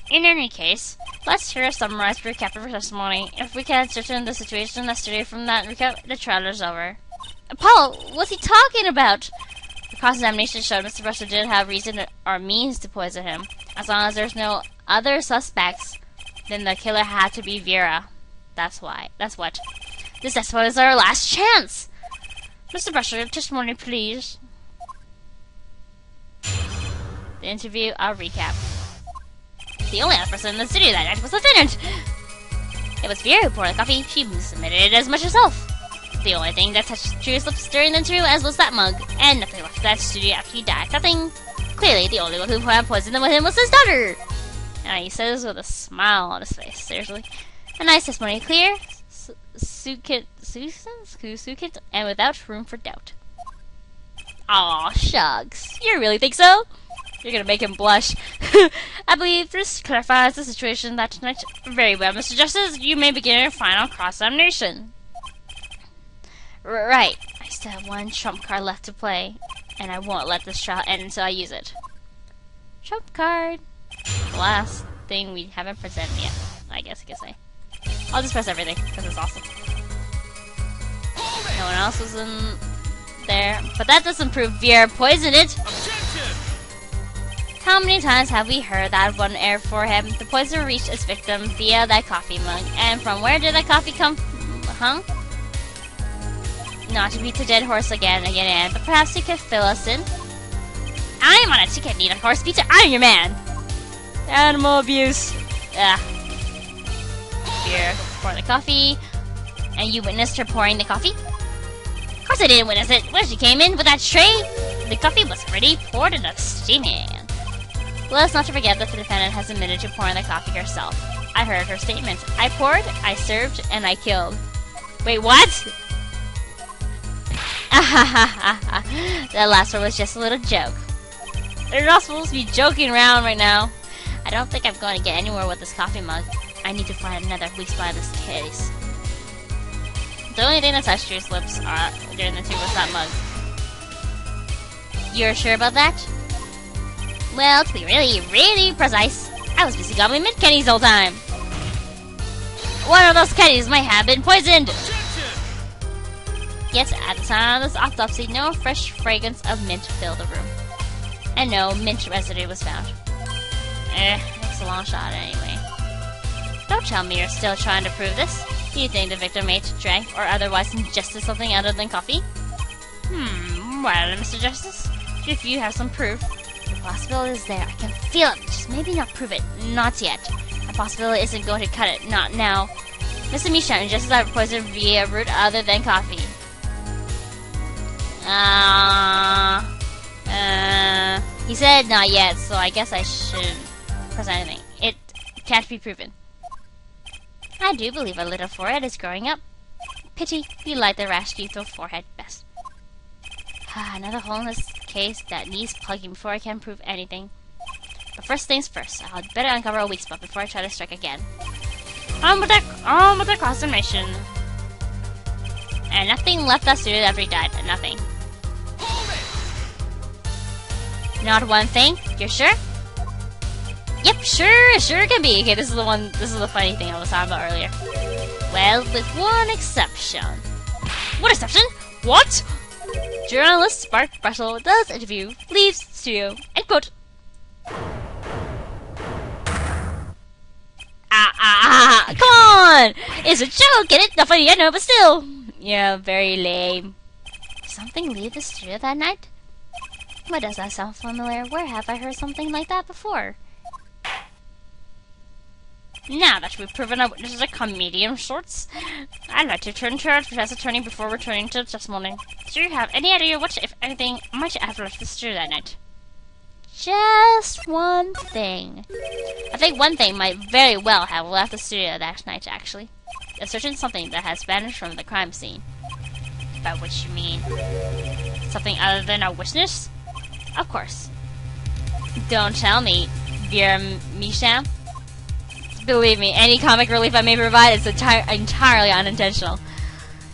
In any case, let's hear a summarized recap of her testimony. If we can ascertain the situation yesterday from that recap, the trial is over. Paul, what's he talking about? The cross-examination showed Mr. Brusher didn't have reason or means to poison him. As long as there's no other suspects, then the killer had to be Vera. That's why. That's what. This testimony is our last chance! Mr. Brusher, testimony, please. The interview, I'll recap. The only other person in the studio that night was the defendant. It was Vera who poured the coffee. She submitted it as much herself. The only thing that touched Drew's lips during the interview was that mug, and nothing left of that studio after he died. Nothing. Clearly, the only one who had poisoned with him was his daughter. And he says with a smile on his face. Seriously. A nice testimony, clear, succinct, and without room for doubt. Aw, shucks. You really think so? You're gonna make him blush. I believe this clarifies the situation that tonight. Very well, Mr. Justice. You may begin your final cross-examination. Right. I still have one trump card left to play, and I won't let this trial end until I use it. Trump card. The last thing we haven't presented yet, I guess I could say. I'll just press everything, because it's awesome. No one else was in there, but that doesn't prove Vera poisoned it. How many times have we heard that one air for him? The poison reached its victim via that coffee mug. And from where did that coffee come from? Huh? Not to beat the dead horse again, but perhaps you could fill us in? I'm on a ticket, need a horse pizza. I'm your man. Animal abuse. Ugh. Here, pour the coffee. And you witnessed her pouring the coffee? Of course I didn't witness it. When she came in with that tray, the coffee was already poured and steaming. Let's not to forget that the defendant has admitted to pouring the coffee herself. I heard her statement. I poured, I served, and I killed. Wait, what? That last one was just a little joke. They're not supposed to be joking around right now. I don't think I'm going to get anywhere with this coffee mug. I need to find another weak spot in this case. The only thing that touched Drew's lips during the two was that mug. You're sure about that? Well, to be really precise, I was busy gobbling mint candies the whole time. One of those candies might have been poisoned! Yet, at the time of this autopsy, no fresh fragrance of mint filled the room. And no mint residue was found. It's a long shot anyway. Don't tell me you're still trying to prove this. Do you think the victim ate, drank, or otherwise ingested something other than coffee? Well, Mr. Justice, if you have some proof, the possibility is there. I can feel it, just maybe not prove it. Not yet. The possibility isn't going to cut it. Not now. Mr. Misham ingested that poison via a route other than coffee. He said not yet, so I guess I shouldn't press anything. It can't be proven. I do believe a little forehead is growing up. Pity, you like the rash teeth of forehead best. Another hole in this case that needs plugging before I can prove anything. But first things first, I'll better uncover a weak spot before I try to strike again. On with the cross-examination. And nothing left that studio after he died. Nothing. Not one thing? You're sure? Yep, sure can be. Okay, this is the funny thing I was talking about earlier. Well, with one exception. What exception? What? Journalist Spark Russell does interview, leaves studio, end quote. Come on! It's a joke, get it? Not funny, I know, but still. Yeah, very lame. Did something leave the studio that night? Why does that sound familiar? Where have I heard something like that before? Now that we've proven our witness is a comedian of sorts, I'd like to turn to our defense attorney before returning to the testimony. Do you have any idea what, if anything, might have left the studio that night? Just one thing. I think one thing might very well have left the studio that night, actually. A certain something that has vanished from the crime scene. By which you mean something other than a witness? Of course. Don't tell me, Drew Misham. Believe me, any comic relief I may provide is entirely unintentional.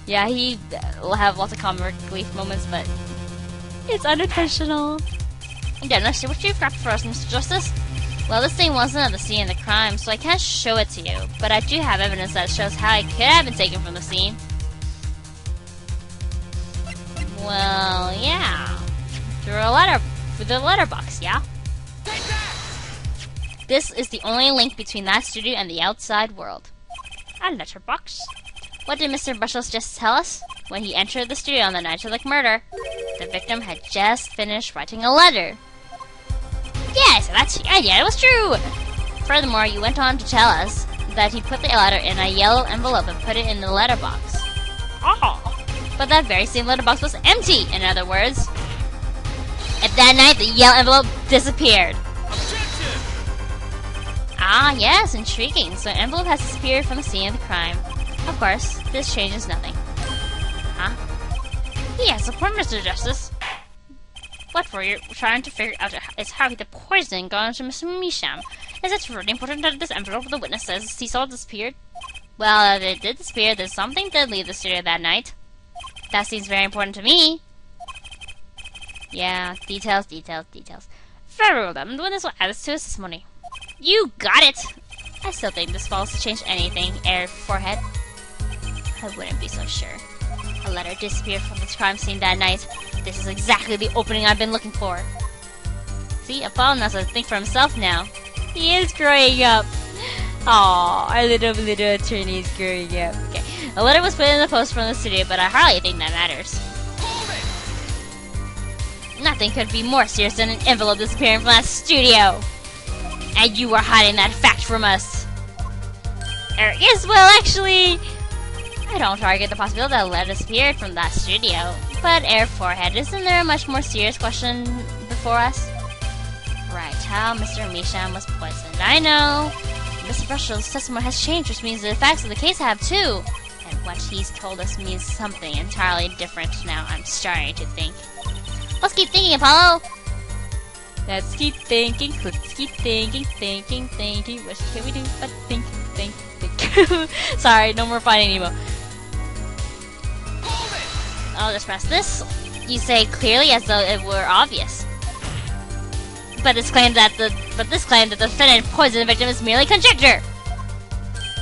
Yeah, he will have lots of comic relief moments, but it's unintentional. Again, let's see what you've got for us, Mr. Justice. Well, this thing wasn't at the scene of the crime, so I can't show it to you. But I do have evidence that shows how it could have been taken from the scene. Well, yeah. Through the letterbox, yeah? This is the only link between that studio and the outside world. A letterbox? What did Mr. Bushels just tell us? When he entered the studio on the night of the murder, the victim had just finished writing a letter. Yes, that's the idea. It was true. Furthermore, you went on to tell us that he put the letter in a yellow envelope and put it in the letterbox. Oh. But that very same letterbox was empty, in other words. At that night, the yellow envelope disappeared. Objection! Ah, yes, intriguing. So an envelope has disappeared from the scene of the crime. Of course, this changes nothing. Huh? Yes, of course, Mr. Justice. What we're trying to figure out is how the poison got into Mr. Misham. Is it really important that this envelope the witness says he saw disappeared? Well, if it did disappear, then something did leave the studio that night. That seems very important to me. Yeah, details. Very well then, the witness will add this to his testimony. You got it! I still think this fails to change anything, Air Forehead. I wouldn't be so sure. A letter disappeared from the crime scene that night. This is exactly the opening I've been looking for. See, Apollo knows how to think for himself now. He is growing up. Aww, our little attorney is growing up. Okay, a letter was put in the post from the studio, but I hardly think that matters. Nothing could be more serious than an envelope disappearing from that studio. And you were hiding that fact from us. Yes, well, actually, I don't argue the possibility that a letter disappeared from that studio. But Air Forehead, isn't there a much more serious question before us? Right, how Mr. Misham was poisoned. I know. Mr. Brushel's testimony has changed, which means the facts of the case have too. And what he's told us means something entirely different now, I'm starting to think. Let's keep thinking, Apollo! Let's keep thinking. What can we do but think. Sorry, no more Finding Nemo. I'll just press this. You say clearly as though it were obvious. But this claim that the defendant poisoned the victim is merely conjecture.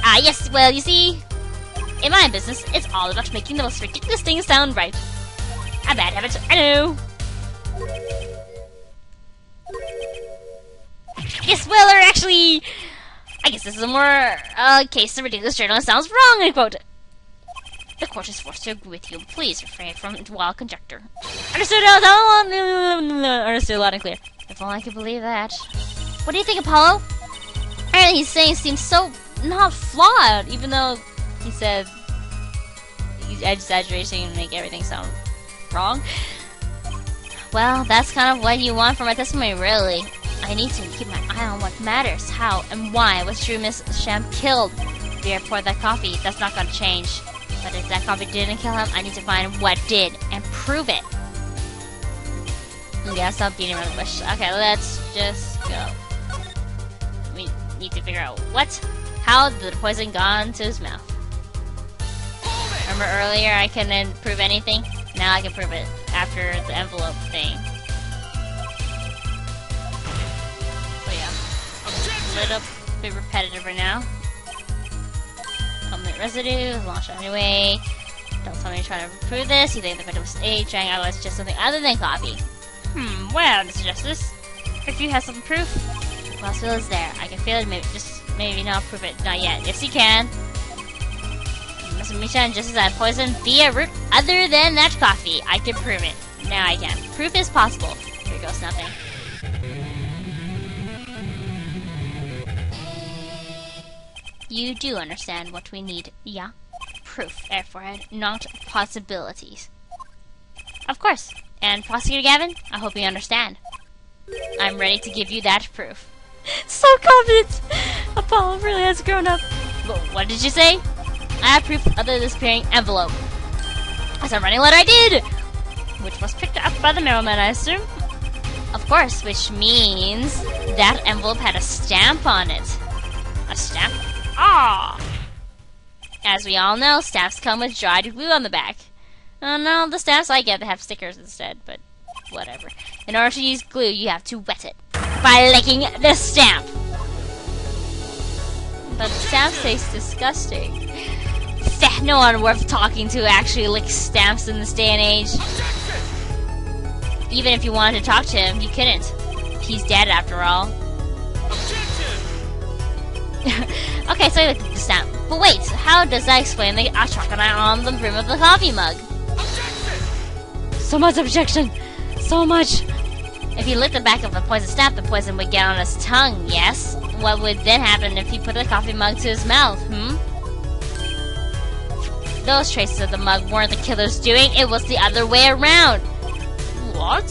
Ah, yes, well, you see, in my business, it's all about making the most ridiculous things sound right. A bad habit, I know. Yes, well, or actually, I guess this is a more case the ridiculous journalist sounds wrong, unquote. The court is forced to agree with you. Please refrain from wild conjecture. Understood loud and clear. If only I could believe that. What do you think, Apollo? Everything he's saying seems so not flawed, even though he said he's exaggerating and make everything sound wrong. Well, that's kind of what you want from my testimony, really. I need to keep my eye on what matters, how and why was Drew Misham killed. Therefore, that coffee, that's not going to change. But if that coffee didn't kill him, I need to find what did and prove it. Yeah, stop beating around the bush. Okay, let's just go. We need to figure out how did the poison gone to his mouth. Remember earlier I couldn't prove anything? Now I can prove it after the envelope thing. So yeah, a little bit repetitive right now. Helmet residue, launch anyway. Don't tell me you're trying to prove this. You think the victim was aging, otherwise it's just something other than coffee. Well, Mr. Justice, if you have some proof, the possibility is there. I can feel it, maybe not prove it, not yet. Yes, you can. Mr. Misham just had poison via route other than that coffee. I can prove it. Now I can. Proof is possible. Here goes nothing. You do understand what we need, yeah? Proof, Air Forehead, not possibilities. Of course. And Prosecutor Gavin, I hope you understand. I'm ready to give you that proof. So confident! Apollo really has grown up. But what did you say? I have proof of the disappearing envelope. As a running letter I did! Which was picked up by the mailman, I assume? Of course, which means that envelope had a stamp on it. A stamp? Ah! As we all know, stamps come with dried glue on the back. No, the stamps I get, they have stickers instead, but whatever. In order to use glue, you have to wet it by licking the stamp. stamps taste disgusting. No one worth talking to actually licks stamps in this day and age. Even if you wanted to talk to him, you couldn't. He's dead after all. Okay, so you licked the stamp. But wait, how does that explain the crocodile on the brim of the coffee mug? So much objection! So much! If he licked the back of the poison stamp, the poison would get on his tongue, yes? What would then happen if he put the coffee mug to his mouth, Those traces of the mug weren't the killer's doing, it was the other way around. What?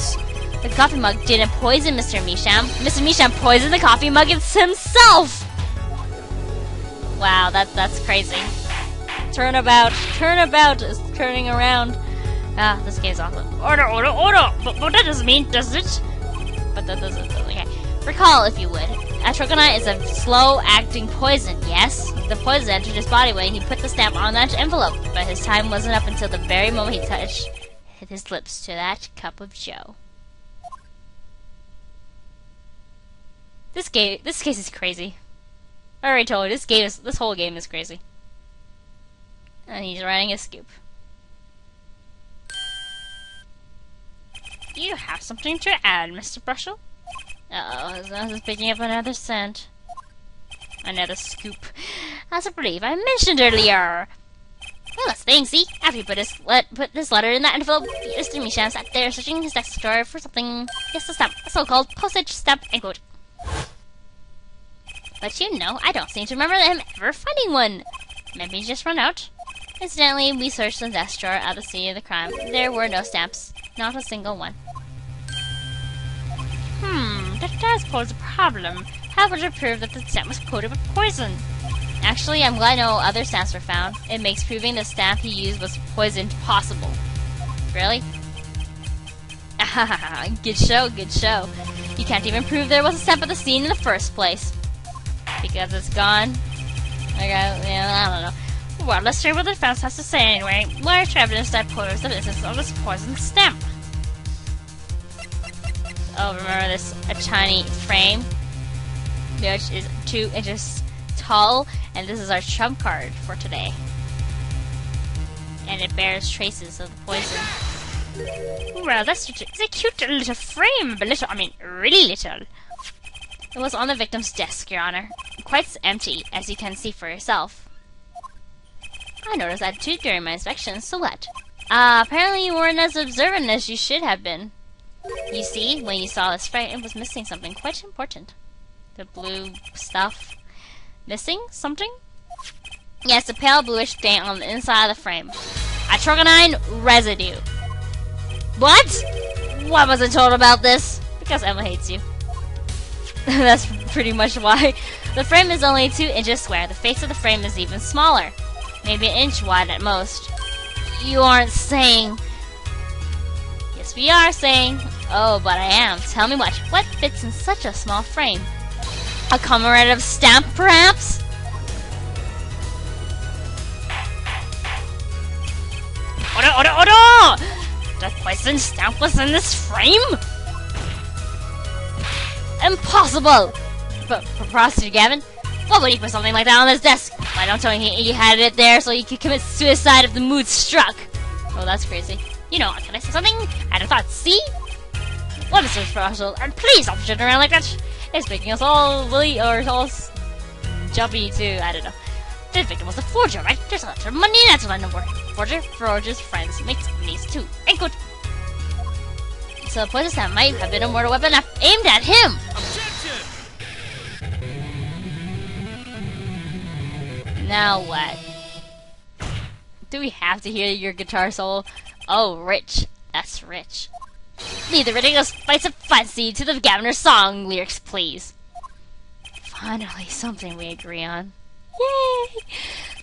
The coffee mug didn't poison Mr. Misham. Mr. Misham poisoned the coffee mug himself! Wow, that's crazy. Turnabout is turning around. Ah, this game's awesome. Order! But that doesn't mean, does it? But that doesn't, okay. Recall, if you would. Atrogonite is a slow-acting poison, yes? The poison entered his body when he put the stamp on that envelope, but his time wasn't up until the very moment he touched his lips to that cup of joe. This case is crazy. I already told you, this whole game is crazy. And he's running a scoop. Do you have something to add, Mr. Brushel? Uh-oh, I was picking up another scent. Another scoop. As I believe I mentioned earlier. Well, that's the thing, see? After you put this letter in that envelope, Mr. Misham sat there searching his desk drawer for something. Yes, a stamp. A so-called postage stamp, end quote. But you know, I don't seem to remember him ever finding one. Maybe he just run out. Incidentally, we searched the desk drawer at the scene of the crime. There were no stamps. Not a single one. That does pose a problem. How would it prove that the stamp was coated with poison? Actually, I'm glad no other stamps were found. It makes proving the stamp he used was poisoned possible. Really? Good show, good show. You can't even prove there was a stamp at the scene in the first place. Because it's gone. Okay, yeah, I don't know. Well, let's hear what the defense has to say anyway. Large evidence that proves the existence of this poisoned stamp. Oh, remember this a tiny frame, which is 2 inches tall, and this is our trump card for today. And it bears traces of the poison. Well, it's a cute little frame, but little, I mean, really little. It was on the victim's desk, Your Honor. Quite empty, as you can see for yourself. I noticed that too during my inspection, so what? Apparently you weren't as observant as you should have been. You see, when you saw this frame, it was missing something quite important. The blue stuff. Missing something? Yes, a pale bluish stain on the inside of the frame. Atrogonine residue. What? Why wasn't told about this? Because Emma hates you. That's pretty much why. The frame is only 2 inches square. The face of the frame is even smaller. Maybe an inch wide at most. You aren't saying... Yes, we are saying... Oh, but I am. Tell me what. What fits in such a small frame? A commemorative stamp, perhaps? Order! The poison stamp was in this frame? Impossible! But Prosecutor Gavin, what would you put something like that on his desk? Why don't tell me he had it there so he could commit suicide if the mood struck? Oh, that's crazy. You know, can I say something? I had a thought, see? What is this, Russell? And please stop shitting around like that. It's making us all really, or all jumpy too. I don't know. The victim was a forger, right? There's a lot of money in that line of work. Forger's friends, makes enemies too. Ain't good. So the poison stamp might have been a mortal weapon aimed at him. Now what? Do we have to hear your guitar solo? Oh, rich. That's rich. Leave the ridiculous spice of fancy to the Governor's song lyrics, please. Finally, something we agree on. Yay!